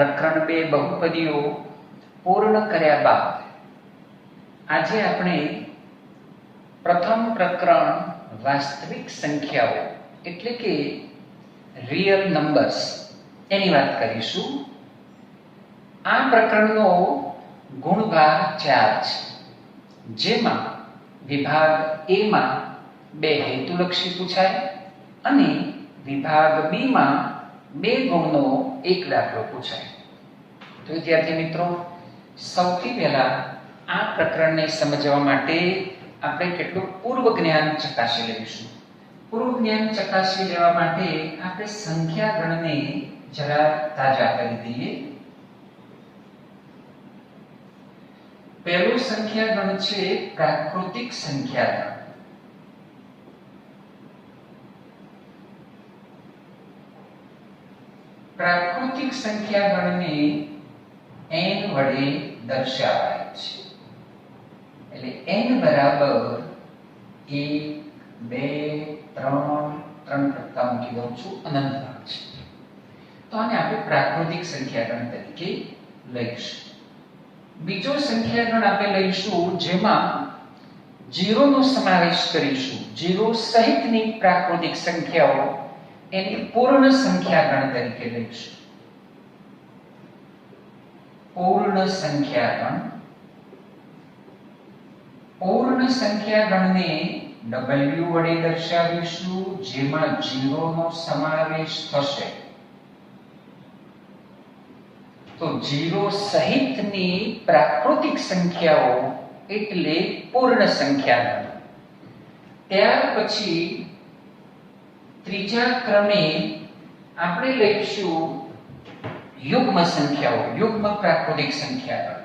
પ્રકરણ 2 બહુપદીઓ પૂર્ણ કર્યા બાદ આજે આપણે પ્રથમ પ્રકરણ વાસ્તવિક સંખ્યાઓ એટલે કે રિયલ નંબર્સ એની વાત કરીશું। આ પ્રકરણનો ગુણભાર 4 છે, જેમાં વિભાગ A માં 2 હેતુલક્ષી પૂછાય અને વિભાગ B માં 2 ગુણનો એક દાખલો પૂછાય। તો વિદ્યાર્થી મિત્રો, સૌથી પહેલા આ પ્રકરણને સમજવા માટે આપણે કેટલું પૂર્વ જ્ઞાન ચકાસી લઈશું। પૂર્વ જ્ઞાન ચકાસી લેવા માટે આપણે સંખ્યા ગણને જરા તાજા કરી દઈએ। પહેલું સંખ્યા ગણ છે પ્રાકૃતિક સંખ્યા ગણ। પ્રાકૃતિક સંખ્યા ગણને n વડે દર્શાવાય છે, એટલે n બરાબર 1 2 3 ટકા મૂકી દઉં છું, અનંત ભાગ છે। તો આને આપણે પ્રાકૃતિક સંખ્યા ગણ તરીકે લઈશું। બીજો સંખ્યા ગણ આપણે લઈશું જેમાં 0 નો સમાવેશ કરીશું। 0 સહિતની પ્રાકૃતિક સંખ્યાઓ એની પૂર્ણ સંખ્યા ગણ તરીકે લઈશું। પૂર્ણ સંખ્યા ગણ, પૂર્ણ સંખ્યા ગણને w વડે દર્શાવીશું, જેમાં 0 નો સમાવેશ થશે। તો 0 સહિતની પ્રાકૃતિક સંખ્યાઓ એટલે પૂર્ણ સંખ્યા ગણ। ત્યાર પછી ત્રીજા ક્રમે આપણે લઈશું યુગ્મ સંખ્યાઓ, યુગ્મ પ્રાકૃતિક સંખ્યા ગણ।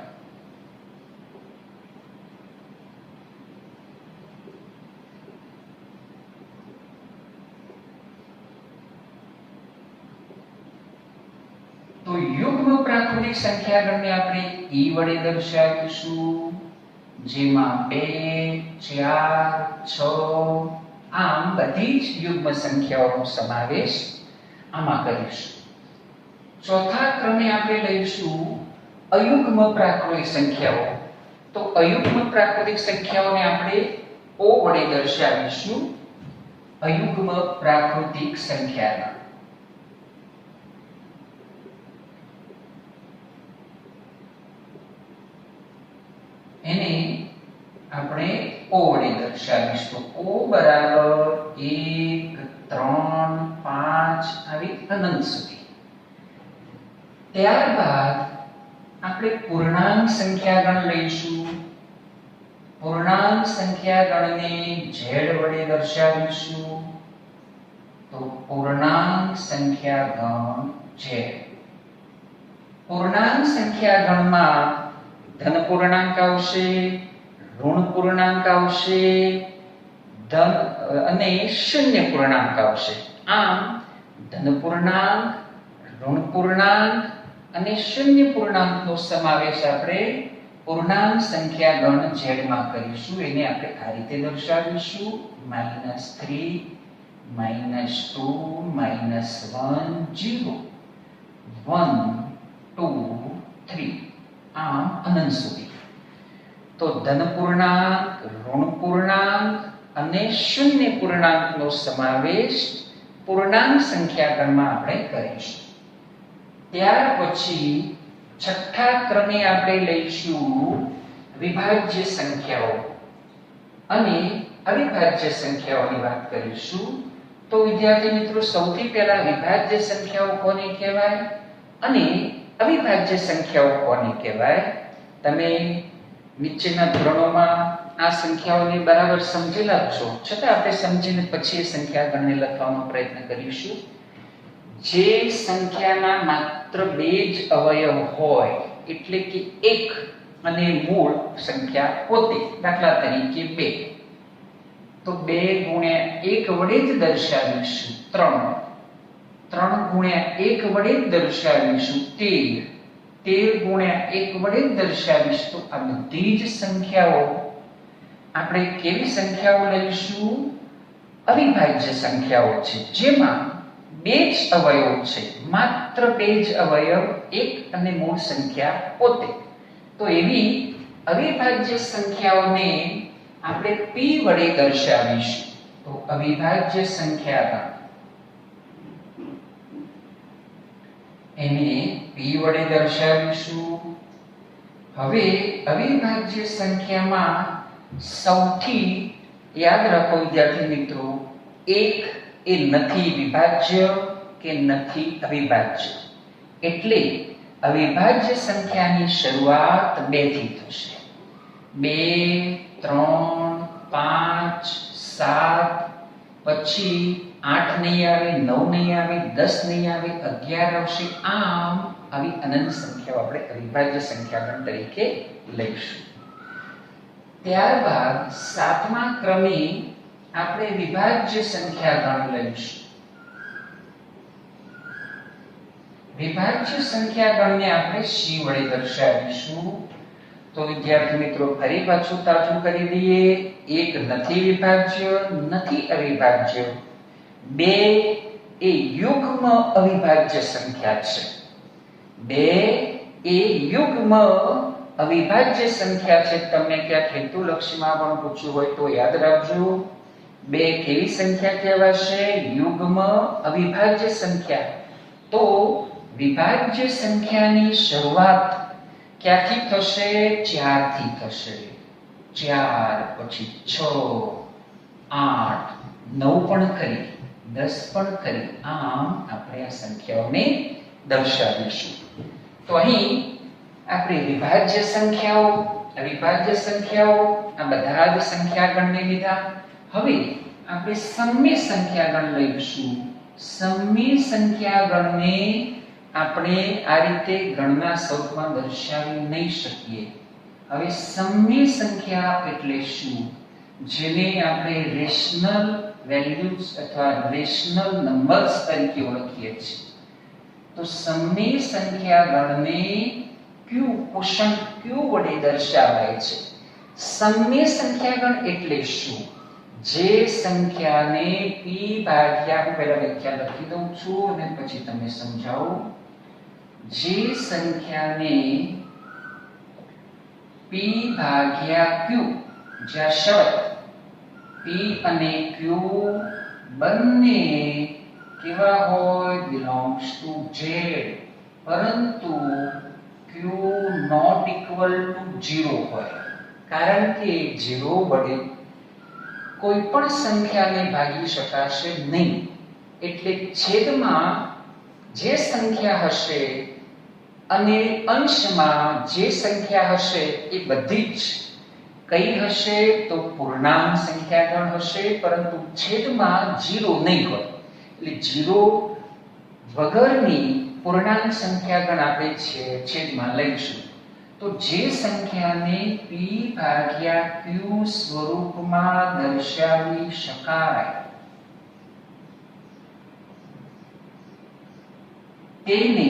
તો યુગ્મ પ્રાકૃતિક સંખ્યા ગણને આપણે e વડે દર્શાવીશું, જેમાં 2 4 6 આમ બધી જ યુગ્મ સંખ્યાઓનો સમાવેશ આમાં કરીશું। ચોથા ક્રમે આપણે લઈશું અયુગ્મ પ્રાકૃતિક સંખ્યાઓ। તો અયુગ્મ પ્રાકૃતિક સંખ્યાઓને આપણે o વડે દર્શાવીશું, અયુગ્મ પ્રાકૃતિક સંખ્યા। એને આપણે o વડે દર્શાવીશું। o બરાબર 1 3 5 આવી અનંત સુધી। ત્યારબાદ આપણે પૂર્ણાંક સંખ્યા ગણ લઈશું। પૂર્ણાંક સંખ્યા ગણને z વડે દર્શાવીશું। તો પૂર્ણાંક સંખ્યા ગણ z। પૂર્ણાંક સંખ્યા ગણમાં ધન પૂર્ણાંક આવશે, ઋણ પૂર્ણાંક આવશે, ધન અને શૂન્ય પૂર્ણાંક આવશે। આમ ધન પૂર્ણાંક, ઋણ પૂર્ણાંક અને શૂન્ય પૂર્ણાંકનો સમાવેશ આપણે પૂર્ણાંક સંખ્યા ગણ z માં કરીશું। એને આપણે આ રીતે દર્શાવીશું, -3 -2 -1 0 1 2 3 આમ અનંત સુધી। તો ધન પૂર્ણાંક, ઋણ પૂર્ણાંક અને શૂન્ય પૂર્ણાંકનો સમાવેશ પૂર્ણાંક સંખ્યા ગણમાં આપણે કરીશું। ત્યાર પછી છઠ્ઠા ક્રમે આપણે લઈશું વિભાજ્ય સંખ્યાઓ અને અવિભાજ્ય સંખ્યાઓની વાત કરીશું। તો વિદ્યાર્થી મિત્રો, સૌથી પહેલા વિભાજ્ય સંખ્યાઓ કોને કહેવાય અને અવિભાજ્ય સંખ્યાઓ કોને કહેવાય? તમે નીચેના ધોરણોમાં આ સંખ્યાઓને બરાબર સમજેલા છો, છતાં આપણે સમજીને પછી સંખ્યા ગણને લખવાનો પ્રયત્ન કરીશું। જે સંખ્યાના માત્ર 2 જ અવયવ હોય, એટલે કે 1 અને મૂળ સંખ્યા પોતે, દાખલા તરીકે 2, તો 2 ગુણ્યા 1 વડે જ દર્શાવીશું 3, 3 ગુણ્યા 1 વડે જ દર્શાવીશું 13, 13 ગુણ્યા 1 વડે જ દર્શાવીશું। તો આ બધી જ સંખ્યાઓ આપણે કેવી સંખ્યાઓ લઈશું? અવિભાજ્ય સંખ્યાઓ છે, જેમાં બે જ અવયવ છે, માત્ર બે જ અવયવ, એક અને મૂળ સંખ્યા પોતે. તો એવી અવિભાજ્ય સંખ્યાઓને આપણે p વડે દર્શાવીશું. તો અવિભાજ્ય સંખ્યા એને p વડે દર્શાવીશું. હવે અવિભાજ્ય સંખ્યામાં સૌથી યાદ રાખો વિદ્યાર્થી મિત્રો, એક એ નથી વિભાજ્ય કે નથી અવિભાજ્ય. એટલે અવિભાજ્ય સંખ્યાની શરૂઆત 2 થી થશે. 2, 3, 5, 7, પછી 8 નહીં આવે, 9 નહીં આવે, 10 નહીં આવે, 11 આવશે. આમ આવી અનંત સંખ્યાઓ આપણે અવિભાજ્ય સંખ્યાગણ તરીકે લઈશું. ત્યારબાદ 7મા ક્રમે આપણે વિભાજ્ય સંખ્યાગણ લઈશું. વિભાજ્ય સંખ્યાગણને આપણે c વડે દર્શાવીશું. તો વિદ્યાર્થી મિત્રો ફરી પાછું તાજું કરી દઈએ. એક નથી વિભાજ્ય, નથી અવિભાજ્ય. 2 એ યુગ્મ અવિભાજ્ય સંખ્યા છે. 2 એ યુગ્મ અવિભાજ્ય સંખ્યા છે. તમને ક્યાંક હેતુલક્ષીમાં પણ પૂછ્યું હોય તો યાદ રાખજો. 2 કેવી સંખ્યા કહેવાશે? યુગ્મ અવિભાજ્ય સંખ્યા. તો વિભાજ્ય સંખ્યાની શરૂઆત ક્યાંથી થશે? 4 થી થશે. 4 પછી 6, 8, 9 પણ ખરી, 10 પણ ખરી. આમ આપણે આ સંખ્યાઓને દર્શાવીશું. તો અહીં આપણે વિભાજ્ય સંખ્યાઓ, અવિભાજ્ય સંખ્યાઓ, આ બધા જ સંખ્યાગણને લીધા. હવે આપણે સમય સંખ્યાગણ લઈશું. સમય સંખ્યાગણને આપણે આ રીતે ગણના સ્વરૂપમાં દર્શાવી નહીં શકીએ. હવે સમય સંખ્યા એટલે શું? જેને આપણે રેશનલ વેલ્યુઝ અથવા રેશનલ નંબર્સ તરીકે ઓળખીએ છીએ. તો સમય સંખ્યાગણને ક્વોશન્ટ q વડે દર્શાવાય છે. સમય સંખ્યાગણ એટલે શું? જે સંખ્યાને p ભાગ્યા, હું પહેલા વ્યાખ્યા લખી દઉં છું અને પછી તમે સમજાવો. જે સંખ્યાને p ભાગ્યા q, જ્યાં શરત p અને q બંને કેવા હોય? belongs to z, પરંતુ q not equal to 0 હોય. કારણ કે 0 વડે કોઈ પણ સંખ્યાને ભાગી શકાશે નહીં. એટલે છેદમાં જે સંખ્યા હશે અને અંશમાં જે સંખ્યા હશે એ બધી જ કઈ હશે? તો પૂર્ણાંક સંખ્યાગણ હશે, પરંતુ છેદમાં 0 નહીં હોય. એટલે 0 વગરની પૂર્ણાંક સંખ્યાગણ આપણે છેદમાં લઈશું. તો જે સંખ્યાને p ભાગ્યા q સ્વરૂપમાં દર્શાવી શકાય તેને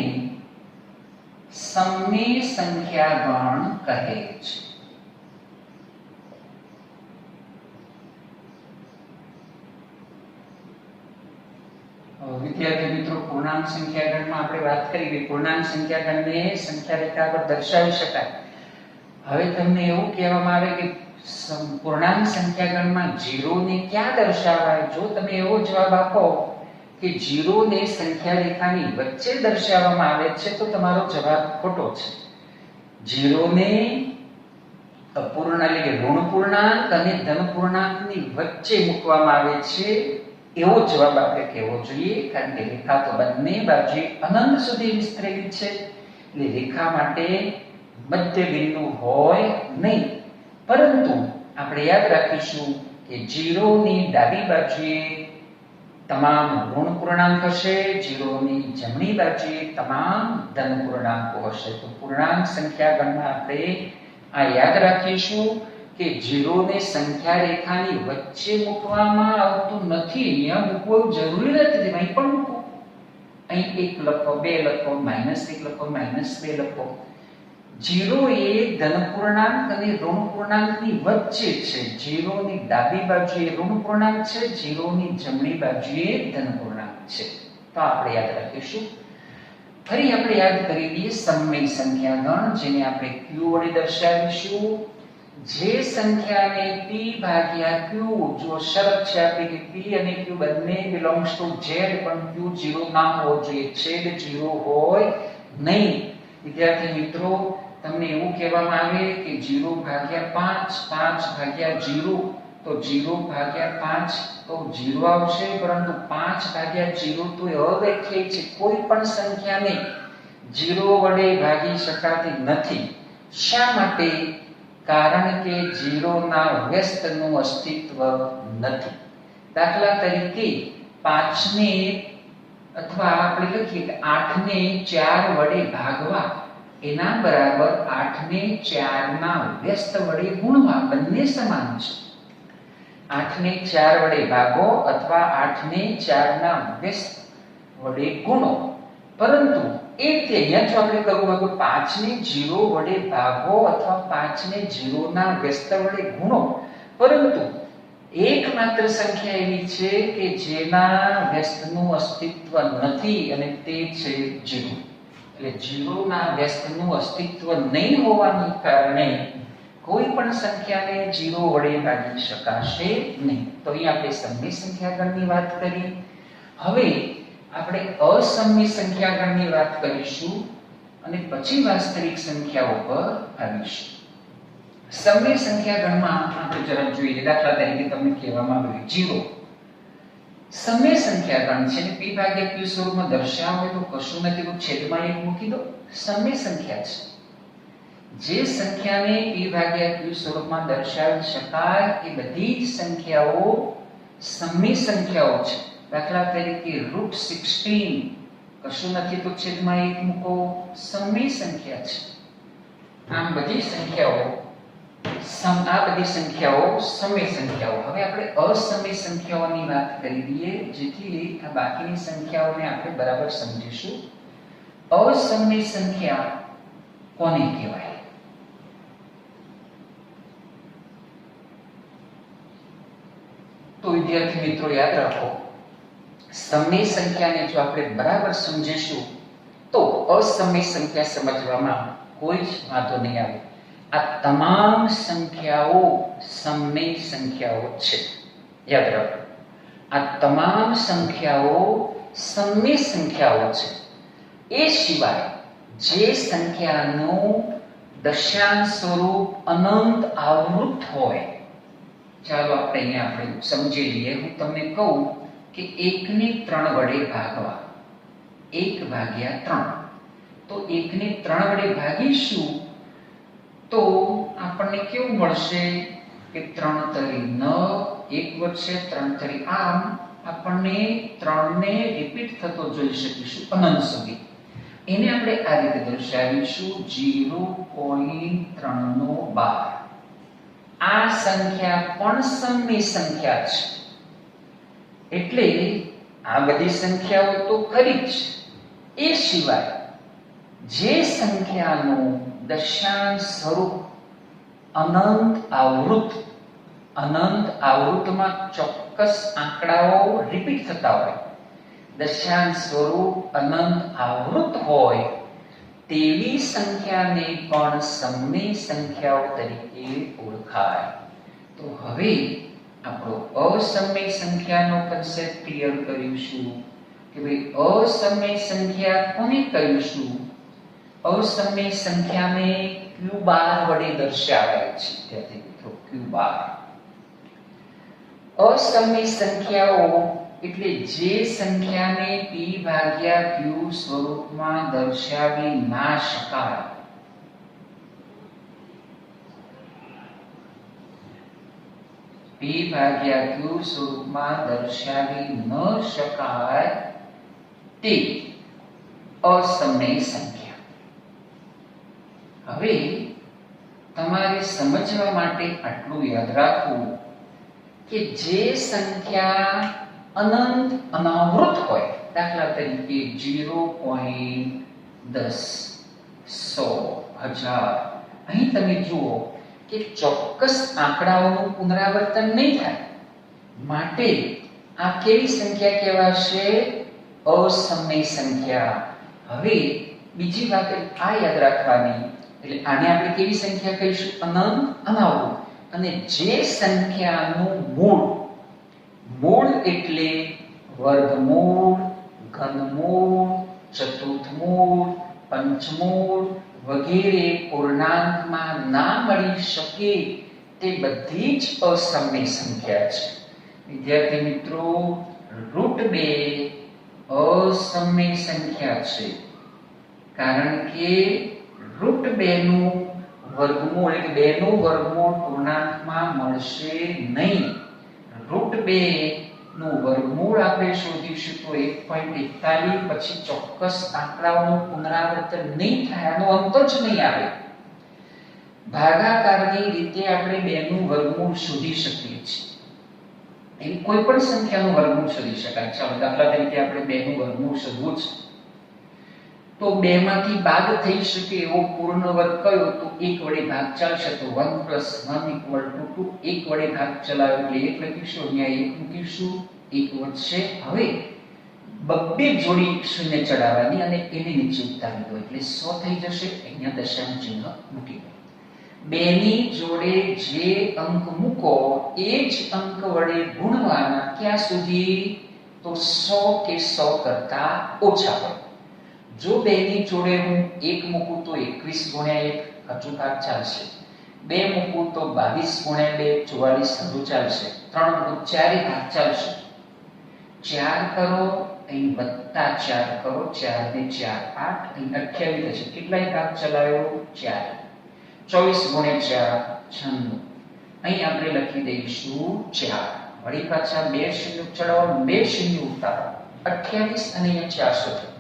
સમય સંખ્યાગણ કહે છે. વિદ્યાર્થી મિત્રો, પૂર્ણાંક સંખ્યાગણમાં આપણે વાત કરી કે પૂર્ણાંક સંખ્યાગણને સંખ્યા રેખા પર દર્શાવી શકાય. હવે તમને એવું કહેવામાં આવે કે પૂર્ણાંક સંખ્યાગણમાં 0 ને ક્યાં દર્શાવાય? જો તમે એવો જવાબ આપો કે 0 ને સંખ્યા રેખાની વચ્ચે દર્શાવવામાં આવે છે, તો તમારો જવાબ ખોટો છે. 0 ને અપૂર્ણાંક એટલે ઋણ પૂર્ણાંક અને ધન પૂર્ણાંકની વચ્ચે મૂકવામાં આવે છે, એવો જવાબ આપણે કહેવો જોઈએ. કારણ કે રેખા તો બંને બાજુએ અનંત સુધી વિસ્તરેલી છે. એટલે રેખા માટે મધ્ય બિંદુ હોય નહીં. પરંતુ આપણે યાદ રાખીશું કે 0 ની ડાબી બાજુએ તમામ ઋણ પૂર્ણાંક હશે, 0 ની જમણી બાજુએ તમામ ધન પૂર્ણાંકો હશે. તો પૂર્ણાંક સંખ્યાગણમાં આપણે આ યાદ રાખીશું કે 0 ને સંખ્યા રેખાની વચ્ચે મૂકવામાં આવતું નથી. અહીંયા મૂકવું જરૂરી નથી, અહીં પણ મૂકો. અહીં 1 લખો, 2 લખો, -1 લખો, -2 લખો. 0 એ ધન પૂર્ણાંક અને ઋણ પૂર્ણાંકની વચ્ચે છે. 0 ની ડાબી બાજુએ ઋણ પૂર્ણાંક છે, 0 ની જમણી બાજુએ ધન પૂર્ણાંક છે. તો આપણે યાદ રાખીશું. ફરી આપણે યાદ કરી લઈએ સમય સંખ્યા ગણ, જેને આપણે q વડે દર્શાવીશું. જે સંખ્યાને p ભાગ્યા q, જો શરત છે આપણી કે p અને q બંને બિલોંગ્સ ટુ z, પણ q 0 ના હોવો જોઈએ, છેદ 0 હોય નહીં. વિદ્યાર્થી મિત્રો, તમને એવું કહેવામાં આવે કે 0 ભાગ્યા 5, 5 ભાગ્યા 0, તો 0 ભાગ્યા 5 તો 0 આવશે, પરંતુ 5 ભાગ્યા 0 તો એ અવ્યાખ્યાયિત છે. કોઈ પણ સંખ્યાને 0 વડે ભાગી શકાતી નથી. શા માટે? કારણ કે 0 ના વ્યસ્તનું અસ્તિત્વ નથી. દાખલા તરીકે 5 ને અથવા આપણે લખીએ કે 8 ને 4 વડે ભાગવા એના બરાબર 8 ને 4 ના વ્યસ્ત વડે ગુણવા, બંને સમાન છે. 8 ને 4 વડે ભાગો અથવા 8 ને 4 ના વ્યસ્ત વડે ગુણો. પરંતુ એ રીતે અહીંયા જો આપણે કરવું હોય તો 5 ને 0 વડે ભાગો અથવા 5 ને 0 ના વ્યસ્ત વડે ગુણો, પરંતુ એકમાત્ર સંખ્યા એવી છે કે જેના વ્યસ્તનું અસ્તિત્વ નથી અને તે છે 0. એટલે 0 ના વ્યસ્તનું અસ્તિત્વ નહીં હોવાને કારણે કોઈ પણ સંખ્યાને 0 વડે ભાગી શકાશે નહીં. તો અહીં આપણે સમય સંખ્યા ગણની વાત કરી. હવે આપણે અસમય સંખ્યા ગણની વાત કરીશું અને પછી વાસ્તવિક સંખ્યાઓ પર આવીશું. સમય સંખ્યા ગણમાં આપણે જરા જોઈએ. દાખલા તરીકે તમને કહેવામાં આવ્યું 0 સમય સંખ્યા ગણ છે ને p ભાગ્યા q સ્વરૂપમાં દર્શાવે તો કશું નથી, તો છેદમાં 1 મૂકી દો. સમય સંખ્યા છે. જે સંખ્યાને p ભાગ્યા q સ્વરૂપમાં દર્શાવી શકાય એ બધી જ સંખ્યાઓ સમય સંખ્યાઓ છે. દાખલા તરીકે √16 કશું નથી, તો છેદમાં 1 મૂકો, સમય સંખ્યા છે. આમ બધી સંખ્યાઓ સમય સંખ્યાઓ. હવે આપણે અસમય સંખ્યાઓની વાત કરી દઈએ, જેથી આ બાકીની સંખ્યાઓને આપણે બરાબર સમજીશું. અસમય સંખ્યા કોને કહેવાય? તો વિદ્યાર્થી મિત્રો યાદ રાખો, સમય સંખ્યાને જો આપણે બરાબર સમજીશું તો અસમય સંખ્યા સમજવામાં કોઈ જ વાંધો નહીં આવે. આ તમામ સંખ્યાઓ સમય સંખ્યાઓ છે. યાદ રાખો, આ તમામ સંખ્યાઓ સમય સંખ્યાઓ છે. એ સિવાય જે સંખ્યાનું દશાંશ સ્વરૂપ અનંત આવૃત હોય, ચાલો આપણે સમજી લઈએ. હું તમને કહું કે 1 ને 3 વડે ભાગવા, 1 ભાગ્યા 3, તો 1 ને 3 વડે ભાગીશું તો આપણને કેવું મળશે કે 3 તરી 9, 1 વધશે, 3 તરી આમ આપણને 3 ને રિપીટ થતો જોઈ શકીશું અનંત સુધી. એને આપણે આ રીતે દર્શાવીશું 0.312. આ સંખ્યા પણ સમય સંખ્યા છે. એટલે આ બધી સંખ્યાઓ તો ખરી જ. એ સિવાય જે સંખ્યાનું દશાંશ સ્વરૂપ અનંત આવૃતમાં ચોક્કસ આંકડાઓ રિપીટ થતા હોય, દશાંશ સ્વરૂપ અનંત આવૃત હોય, તેવી સંખ્યાને પણ સમય સંખ્યાઓ તરીકે ઓળખાય. તો હવે આપણો અસમય સંખ્યાનો કન્સેપ્ટ ક્લિયર કરીશું કે ભાઈ અસમય સંખ્યા કોને કહીશું? અસમય સંખ્યાને q બાર વડે દર્શાવાય છે. ત્યાંથી મિત્રો q બાર. અસમય સંખ્યાઓ એટલે જે સંખ્યાને p ભાગ્યા q સ્વરૂપમાં દર્શાવી ના શકાય. p ભાગ્યા q સ્વરૂપમાં દર્શાવી ન શકાય તે અસમય સંખ્યા. હવે તમારે સમજવા માટે આટલું યાદ રાખવું કે જે સંખ્યા અનંત અનાવૃત હોય, દાખલા તરીકે 0.10, 100, 1000, અહીં તમે જુઓ કે ચોક્કસ આંકડાઓનું પુનરાવર્તન નહીં થાય. માટે આ કેવી સંખ્યા કહેવાશે? અસમય સંખ્યા. હવે બીજી વાત આ યાદ રાખવાની, એટલે આને આપણે કેવી સંખ્યા કહીશું? અનંત અનાવૃત. અને જે સંખ્યાનું મૂળ એટલે વર્ગમૂળ, ઘનમૂળ, ચતુર્થમૂળ, પંચમૂળ વગેરે પૂર્ણાંકમાં ના મળી શકે તે બધી જ અસમય સંખ્યા છે. વિદ્યાર્થી મિત્રો, √2 અસમય સંખ્યા છે, કારણ કે √2 નું વર્ગમૂળ એટલે 2 નું વર્ગમૂળ પૂર્ણાંકમાં મળશે નહીં. √2 નું વર્ગમૂળ આપણે શોધીશું તો 1.41, પછી ચોક્કસ આંકડાઓનું પુનરાવર્તન નહીં થાય, આનો અંત જ નહીં આવે. ભાગાકારની રીતે આપણે 2 નું વર્ગમૂળ શોધી શકીએ છીએ. એવી કોઈ પણ સંખ્યાનું વર્ગમૂળ શોધી શકાય. ચાલો દાખલા તરીકે આપણે 2 નું વર્ગમૂળ શોધવું છે, તો 2 માંથી બાદ થઈ શકે એવો પૂર્ણ વર્ગ કયો? તો 1 વડે ભાગ ચાલશે, તો 1 + 1 = 2. 1 વડે ભાગ ચલાવ્યો એટલે 1 લખીશું, અહીંયા 1 મૂકીશું, 1 વધશે. હવે બબ્બે જોડી શૂન્ય ચડાવવાની અને એની નીચે ઉતારી દો એટલે 100 થઈ જશે. અહીંયા દશાંશ ચિહ્ન મૂકી દો. 2 ની જોડે જે અંક મૂકો એ જ અંક વડે ગુણવાના. ક્યાં સુધી? તો 100 કે 100 કરતા ઓછા હોય. જો 2 ની જોડે હું 1 મૂકું તો 21 × 1 હજુ ભાગ ચાલશે. 2 મૂકું તો 22 × 2 44 હજુ ચાલશે. 3 મૂકું 4 ભાગ ચાલશે. 4 કરો, અહીં +4 કરો, 4 ને 4 8, અહીં 28 થશે. કેટલાય ભાગ ચલાવ્યો? 4. 24 × 4 96. અહીં આપણે લખી દઈશું 4. વળી પાછા 2 શૂન્ય ચડાવો, 2 શૂન્ય ઉતારો, 28 અને અહીંયા 400.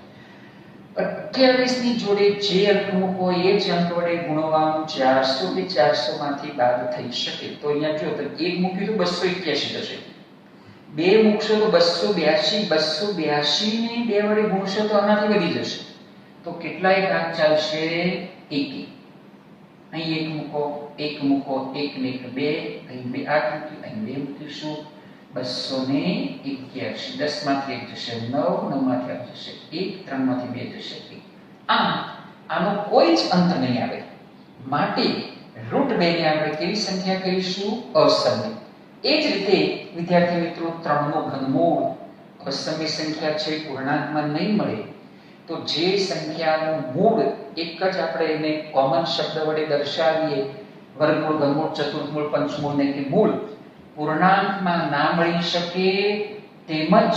28 ની જોડે જે અંક મૂકો એ જ અંક વડે ગુણવાનું. 400 કે 400 માંથી બાદ થઈ શકે તો અહીંયા જો તો 1 મૂક્યું તો 281 થશે. 2 મૂકશો તો 282. 282 ને 2 વડે ગુણશો તો આનાથી વધી જશે. તો કેટલાય ભાગ ચાલશે? 1. અહીં 1 મૂકો, 1 મૂકો, 1 ને 1 2, અહીં 2 8 મૂક્યું, અહીં 2 મૂકીશું. 281. 10 માંથી 1 જશે 9, 9 માંથી 8 જશે 1, 3 માંથી 2 જશે 1. આનો કોઈ જ અંત નહીં આવે. માટે √2 ને આપણે કેવી સંખ્યા કહીશું? અસમય. એ જ રીતે વિદ્યાર્થી મિત્રો, 3 નું ઘનમૂળ અસમય સંખ્યા છે, પૂર્ણાંકમાં નહીં મળે. તો જે સંખ્યાનું મૂળ એક જ આપણે એને કોમન શબ્દ વડે દર્શાવીએ, વર્ગમૂળ, ઘનમૂળ, ચતુર્થમૂળ, પંચમૂળ ને કે મૂળ પૂર્ણાંકમાં ના મળી શકે, તેમજ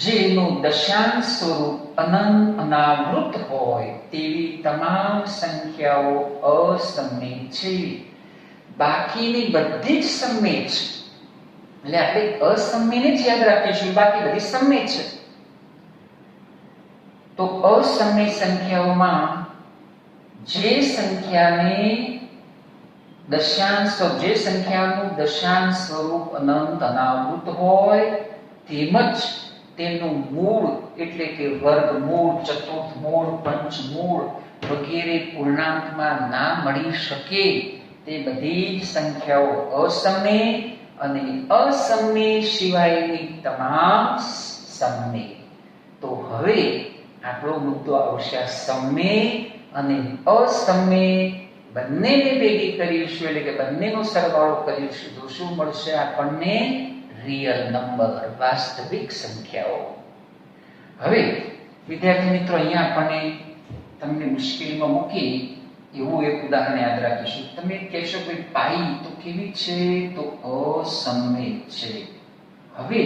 જેનું દશાંશ સ્વરૂપ અનંત અનાવૃત હોય તેવી તમામ સંખ્યાઓ અસમય છે. બાકીની બધી જ સમય છે. એટલે આપણે અસમયને જ યાદ રાખીશું, બાકી બધી સમય છે. તો અસમય સંખ્યાઓમાં જે સંખ્યાનું દશાંશ સ્વરૂપ અનંત અનાવૃત હોય તેમજ તેનું મૂળ એટલે કે વર્ગમૂળ, ચતુર્થમૂળ, પંચમૂળ વગેરે પૂર્ણાંકમાં ના મળી શકે તે બધી જ સંખ્યાઓ અસમય, અને અસમય સિવાયની તમામ સમય. તો હવે આપણો મુદ્દો આવશે સમય અને અસમય બંનેને ભેગી કરીશું, એટલે કે બંનેનો સરવાળો કરીશું તો શું મળશે આપણને? રિયલ નંબર, વાસ્તવિક સંખ્યાઓ. હવે વિદ્યાર્થી મિત્રો, અહીંયા આપણને તમને મુશ્કેલીમાં મૂકી એવું એક ઉદાહરણ યાદ રાખીશું. તમે કહેશો કે પાઈ તો કેવી છે? તો અસમય છે. હવે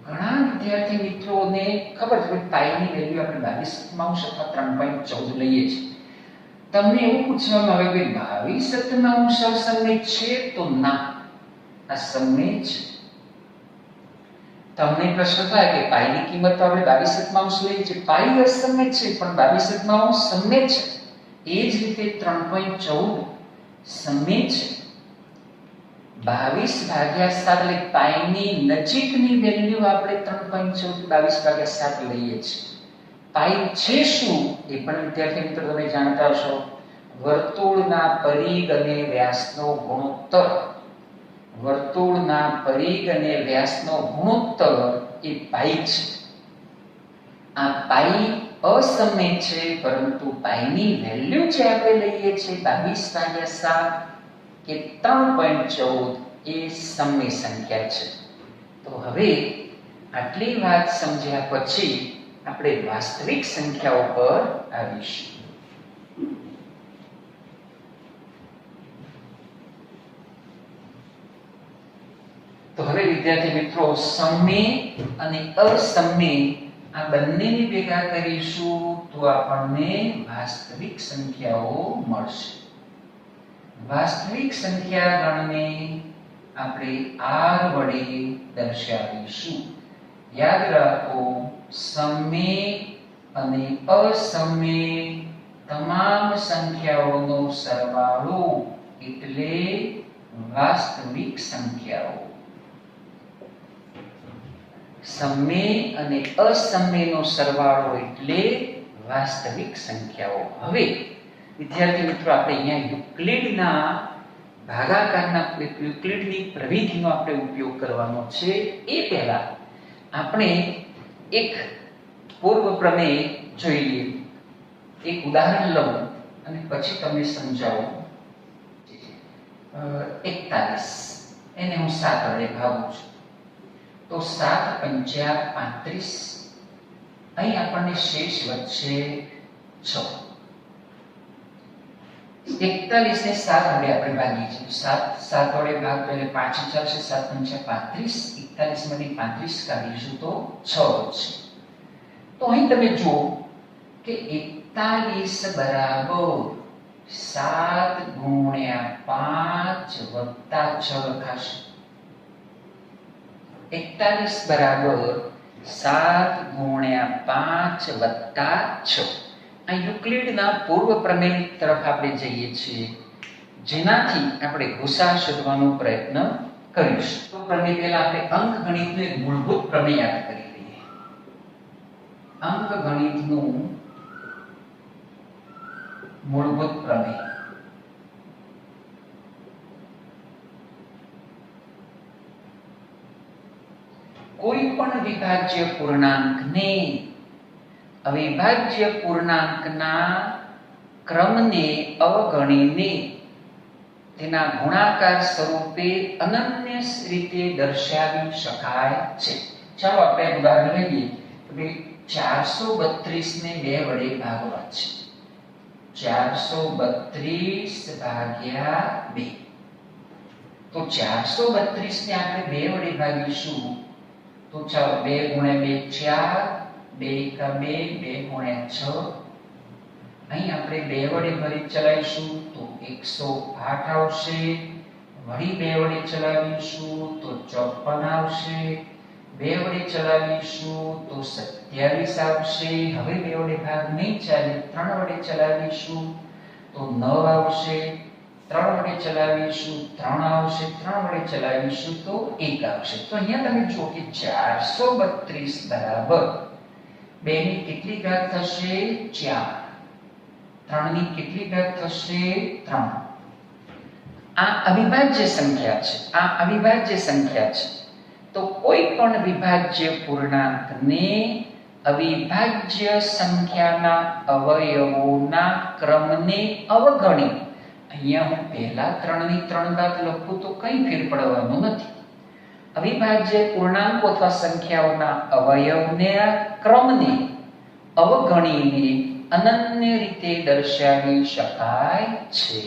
ઘણા વિદ્યાર્થી મિત્રોને ખબર છે કે પાઈની વેલ્યુ આપણે 22 અથવા 3.14 લઈએ છીએ. તમને એવું પૂછવામાં આવે કે 22 અસમય છે? તો ના, આ સમય છે. તમને પ્રશ્ન થાય કે પાઈની કિંમત તો આપણે 22 લઈએ છીએ, પાઈ અસમય છે પણ 22 સમય છે. એ જ રીતે 3.14 સમય છે. 22/7 એટલે પાઈની નજીકની વેલ્યુ આપણે 3.14 22/7 લઈએ છીએ. પાઈ છે શું એ પણ વિદ્યાર્થી મિત્રો તમે જાણતા હશો. વર્તુળના પરિઘ અને વ્યાસનો ગુણોત્તર. વર્તુળના પરિઘ અને વ્યાસનો ગુણોત્તર એ પાઈ છે. આ પાઈ અસમય છે, પરંતુ પાઈની વેલ્યુ જે આપણે લઈએ છીએ 22/7 કે 3.14 એ સમય સંખ્યા છે. તો હવે આટલી વાત સમજ્યા પછી આપણે વાસ્તવિક સંખ્યાઓ પર આવીશું. તો હવે વિદ્યાર્થી મિત્રો, સમય અને અસમય આ બંનેને ભેગા કરીશું તો આપણને વાસ્તવિક સંખ્યાઓ મળશે. વાસ્તવિક સંખ્યા ગણને આપણે r વડે દર્શાવીશું. યાદ રાખો, સમય અને અસમય તમામ સંખ્યાઓનો સરવાળો એટલે વાસ્તવિક સંખ્યાઓ. સમય અને અસમયનો સરવાળો એટલે વાસ્તવિક સંખ્યાઓ. હવે વિદ્યાર્થી મિત્રો, આપણે અહીંયા યુક્લિડના ભાગાકારના યુક્લિડની પ્રવિધિનો આપણે ઉપયોગ કરવાનો છે. એ પહેલા આપણે એક પૂર્વ પ્રમેય જોઈ લઈએ. એક ઉદાહરણ લઉં અને પછી તમે સમજાવો. 41 એને હું 7 વડે ભાગું છું તો 7 પંચા 35. અહીં આપણને શેષ વધશે 6. 41 ને 7 વડે આપણે ભાગીએ છીએ. 7 વડે ભાગ તો એટલે 5 ચાલશે. 7 પંચા 35. 41 માંથી 35 કાઢીશું તો 6 વધશે. તો અહીં તમે જુઓ કે 41 બરાબર 7 ગુણ્યા 5 વત્તા 6 લખાશે. 41 બરાબર 7 ગુણ્યા 5 વત્તા 6. આ યુક્લિડના પૂર્વ પ્રમેય તરફ આપણે જઈએ છીએ, જેનાથી આપણે ગુસા શોધવાનો પ્રયત્ન કરીશું. તો પ્રમેય પહેલા આપણે અંકગણિતનું એક મૂળભૂત પ્રમેય યાદ કરી લઈએ. અંકગણિતનું મૂળભૂત પ્રમેય. કોઈ પણ વિભાજ્ય પૂર્ણાંકને અવિભાજ્ય પૂર્ણાંકના ક્રમને અવગણીને તેના ગુણાકાર સ્વરૂપે અનન્ય રીતે દર્શાવી શકાય છે. ચાલો આપણે ઉદાહરણ લઈએ. 432 ને 2 વડે ભાગવા છે. 432 ભાગ્યા 2. તો 432 ને આપણે 2 વડે ભાગીશું તો ચાલો 2 ગુણ્યા 2 4, 2 × 2 2 ગુણ્યા 6. અહીં આપણે 2 વડે ફરી ચલાવીશું તો 108 આવશે. વળી 2 વડે ચલાવીશું તો 54 આવશે. 2 વડે ચલાવીશું તો 27 આવશે. હવે 2 વડે ભાગ નહીં ચાલે. 3 વડે ચલાવીશું તો 9 આવશે. 3 વડે ચલાવીશું 3 આવશે. 3 વડે ચલાવીશું તો 1 આવશે. તો અહીંયા તમે જુઓ કે 432 બરાબર 2 ની કેટલી ઘાત થશે? 4. 3 ની કેટલી ઘાત થશે? 3. આ અવિભાજ્ય સંખ્યા છે. આ અવિભાજ્ય સંખ્યા છે. તો કોઈ પણ વિભાજ્ય પૂર્ણાંકને અવિભાજ્ય સંખ્યાના અવયવોના ક્રમને અવગણી, અહીંયા હું પહેલા 3 ની 3 ઘાત લખું તો કંઈ ફેર પડવાનો નથી. અવિભાજ્ય પૂર્ણાંકો અથવા સંખ્યાઓના અવયવના ક્રમને અવગણીને અનન્ય રીતે દર્શાવી શકાય છે.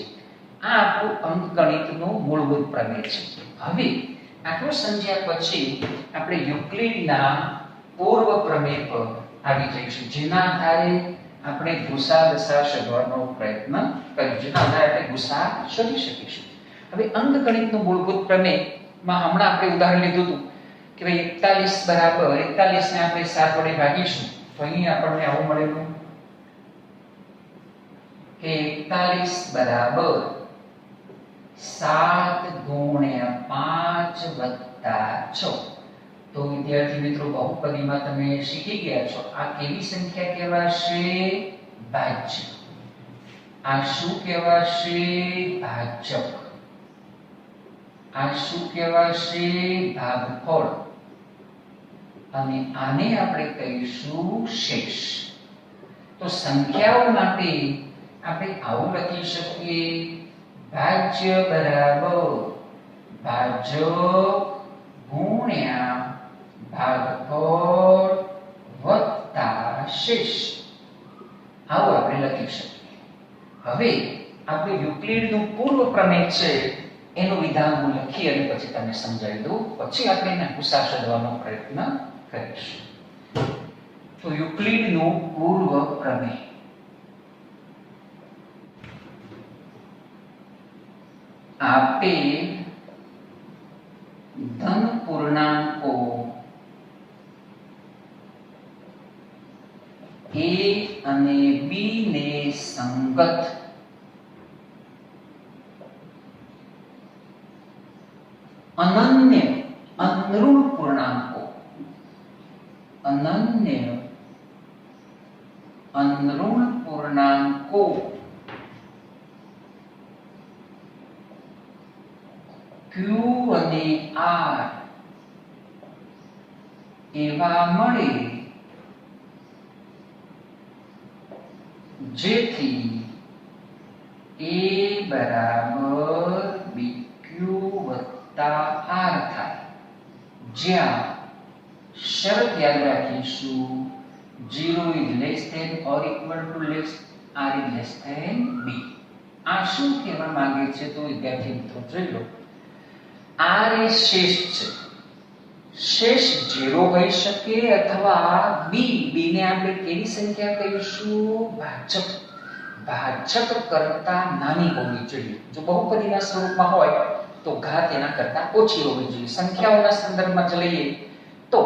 આ આપણું અંકગણિતનું મૂળભૂત પ્રમેય છે. હવે આટલું સમજ્યા પછી આપણે યુક્લિડના પૂર્વ પ્રમેય પર આવી જઈશું, જેના આધારે આપણે ગુસા લસા શોધવાનો પ્રયત્ન કરીશું. જેના આધારે આપણે ગુસા શોધી શકીશું. હવે અંકગણિતનું મૂળભૂત પ્રમેયમાં હમણાં આપણે ઉદાહરણ લીધું હતું કે ભાઈ 41 બરાબર 41 ને આપણે 7 વડે ભાગીશું તો અહીં આપણને આવું મળેલું કે 41 બરાબર 7 ગુણ્યા 5 વત્તા 6. તો વિદ્યાર્થી મિત્રો, બહુપદીમાં તમે શીખી ગયા છો. આ કેવી સંખ્યા કહેવાશે? ભાજ્ય. આ શું કહેવાશે? ભાજક. આ શું કહેવાશે? ભાગફળ. અને આને આપણે કહીશું શેષ. તો સંખ્યાઓ માટે આપણે આવું લખી શકીએ, ભાજ્ય બરાબર ભાજક ગુણ્યા ભાગફળ વત્તા શેષ. આવું આપણે લખી શકીએ. હવે આપણે યુક્લિડનું પૂર્વ પ્રમેય છે એનું વિધાન હું લખી અને પછી તમને સમજાવી દઉં, પછી આપણે એના ગુસા શોધવાનો પ્રયત્ન કરીશું. તો યુક્લિડનું પૂર્વ પ્રમેય. આપેલ ધન પૂર્ણાંકો A અને B ને સંગત અનન્ય અનઋણ પૂર્ણાંકો Q અને R એવા મળે જેથી A બરાબર BQ વત્તા R થાય, જ્યાં શરત યાદ રાખીશું 0 is less than or equal to R is less than B. આ શું કહેવા માંગે છે? તો વિદ્યાર્થી મિત્રો જોઈ લો, R એ શેષ છે. શેષ 0 હોઈ શકે અથવા B ને આપણે કેવી સંખ્યા કહીશું? ભાજક કરતા નાની હોવી જોઈએ. જો બહુપદીના સ્વરૂપમાં હોય તો ઘાત એના કરતા ઓછી હોવી જોઈએ. સંખ્યાઓના સંદર્ભમાં જ લઈએ તો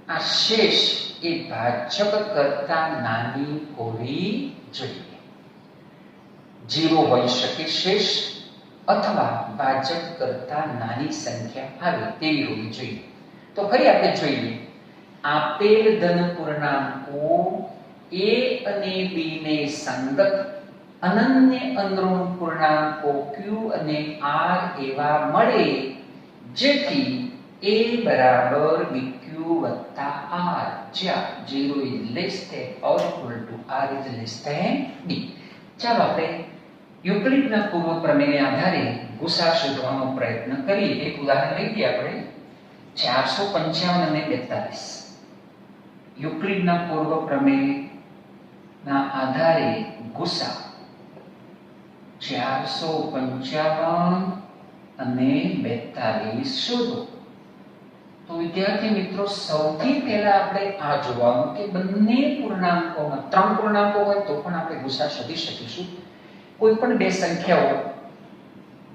આ શેષ એ ભાજક કરતા નાની હોવી જોઈએ. 0 હોઈ શકે શેષ અથવા ભાજક કરતા નાની સંખ્યા આવે તેવી હોવી જોઈએ. તો ફરી આપણે જોઈએ, આપેલ ધન પૂર્ણાંકો A અને B ને સંગત અનન્ય અનઋણ પૂર્ણાંકો Q અને R એવા મળે જેથી A બરાબર BQ વત્તા R, જ્યાં 0 is less than or equal to R is less than B. ચાલો આપણે યુક્લિડના પૂર્વ પ્રમેયને આધારે ગુસા શોધવાનો પ્રયત્ન કરીએ. એક ઉદાહરણ લઈએ આપણે, 455 અને 42. યુક્લિડના પૂર્વ પ્રમેયના આધારે ગુસા 455 અને 42 શોધો. તો વિદ્યાર્થી મિત્રો સૌથી પહેલા આપણે આ જોવાનું કે બંને પૂર્ણાંકોમાં 3 પૂર્ણાંકો હોય તો પણ આપણે ગુસા શોધી શકીશું. કોઈ પણ બે સંખ્યાઓ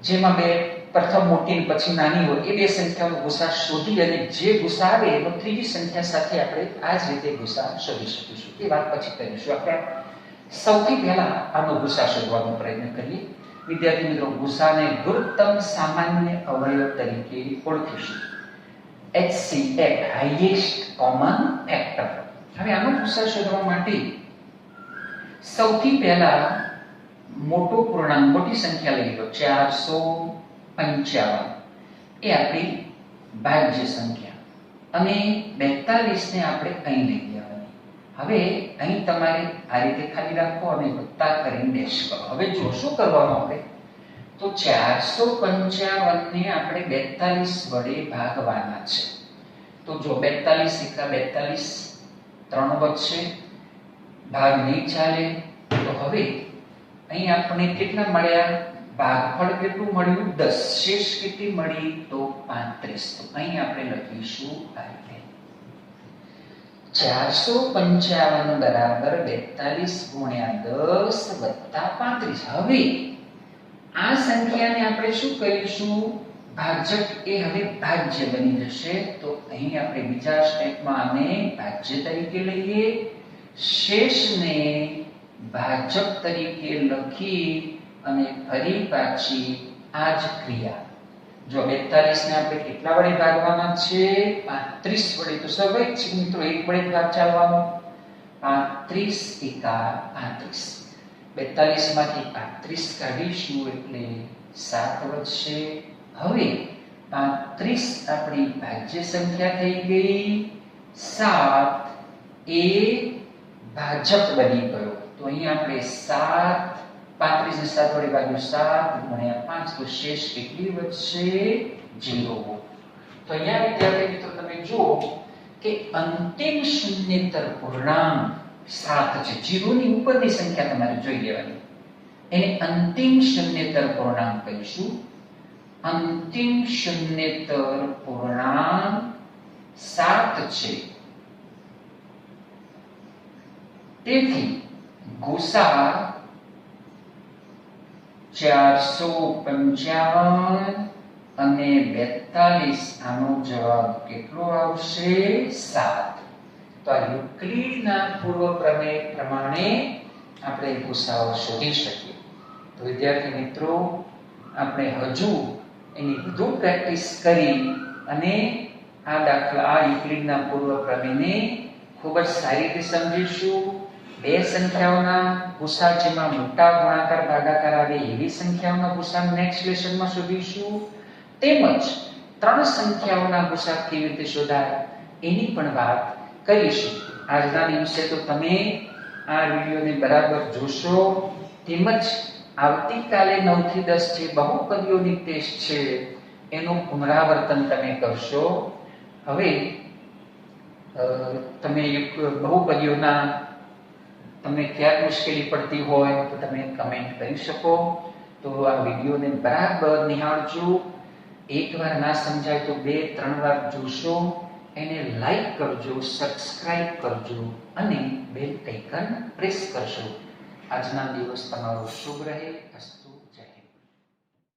જેમાં બે પ્રથમ મોટી પછી નાની હોય એ બે સંખ્યાઓનો ગુસા શોધી અને જે ગુસા આવે એનો ત્રીજી સંખ્યા સાથે આપણે આ જ રીતે ગુસા શોધી શકીશું. એ વાત પછી કરીશું. આપણે સૌથી પહેલા આનો ગુસા શોધવાનો પ્રયત્ન કરીએ. વિદ્યાર્થી મિત્રો, ગુસાને ગુરુત્તમ સામાન્ય અવયવ તરીકે ઓળખીશું. HCF highest common factor. હવે આનો ગુસા શોધવા માટે સૌથી પહેલા મોટો પૂર્ણાંક મોટી સંખ્યા લઈ લો, 455 એ આપણી ભાજ્ય સંખ્યા અને 42 ને આપણે અહીં લઈ લેવાની. હવે અહીં તમારે આ રીતે ખાલી રાખો અને વત્તા કરીને ડેશ કરો. હવે જો શું કરવાનું આપણે, તો 455 ને આપણે 42 વડે ભાગવાના છે. તો જો 42 એકા 42, 3 વધશે, ભાગ નહીં ચાલે. તો હવે અહીં આપણે કેટલા મળ્યા? ભાગફળ કેટલું મળ્યું? 10. શેષ કેટલી મળી? તો 35. તો અહીં આપણે લખીશું આ રીતે 455 બરાબર 42 ગુણ્યા 10 વત્તા 35. હવે આ સંખ્યાને આપણે શું કહીશું? ભાજક. એ હવે ભાજ્ય બની જશે. તો અહીં આપણે બીજા સ્ટેપમાં આને ભાજ્ય તરીકે લઈએ, શેષને ભાજક તરીકે લખી અને ફરી પાછી આ જ ક્રિયા. જો 42 ને આપણે કેટલા વડે ભાગવાના છે? 35 વડે. તો સ્વાભાવિક છે મિત્રો, એક વડે ભાગ ચાલવાનો. 35 એકા 35. 42 માંથી 35 કાઢીશું એટલે 7 વધશે. હવે 35 આપણી ભાજ્ય સંખ્યા થઈ ગઈ. 7 એ ભાજક બની ગયો. તો અહીં આપણે 7 35 ને 7 વાળી બાજુ 7 ગુણ્યા 5 તો શેષ કેટલી વધશે? 0. તો અહીંયા વિદ્યાર્થી મિત્રો તમે જુઓ કે અંતિમ શૂન્યેતર પૂર્ણાંક 7 છે. 0 ની ઉપરની સંખ્યા તમારે જોઈ લેવાની. એને અંતિમ શૂન્યેતર પૂર્ણાંક કહીશું. અંતિમ શૂન્યેતર પૂર્ણાંક 7 છે. તેથી ગુસા 455 અને 42. આનો જવાબ કેટલો આવશે? 7. તો આ યુક્લિડના પૂર્વ પ્રમેય પ્રમાણે આપણે ગુસાઓ શોધી શકીએ. તો વિદ્યાર્થી મિત્રો, આપણે હજુ એની વધુ પ્રેક્ટિસ કરી અને આ દાખલા આ યુક્લિડના પૂર્વ પ્રમેયને ખૂબ જ સારી રીતે સમજીશું. બે સંખ્યાઓના ગુસા જેમાં મોટા ગુણાકાર ભાગાકાર આવે એવી સંખ્યાઓના ગુસા નેક્સ્ટ લેસનમાં શોધીશું. તેમજ ત્રણ સંખ્યાઓના ગુસા કેવી રીતે શોધાય એની પણ વાત કરીશું. આજના દિવસે તો તમે આ વિડિયોને બરાબર જોશો. તેમજ આવતીકાલે 9 થી 10 જે બહુપદીઓની ટેસ્ટ છે એનું પુનરાવર્તન તમે કરશો. હવે તમે બહુપદીઓના તમને ક્યાંક મુશ્કેલી પડતી હોય તો તમે કમેન્ટ કરી શકો. તો આ વિડિયોને બરાબર નિહાળજો. એકવાર ના સમજાય તો 2-3 વાર જોશો. એને લાઈક કરજો, સબસ્ક્રાઇબ કરજો અને બેલ આઇકન પ્રેસ કરજો. આજના દિવસ તમારો શુભ રહે. અસ્તુ.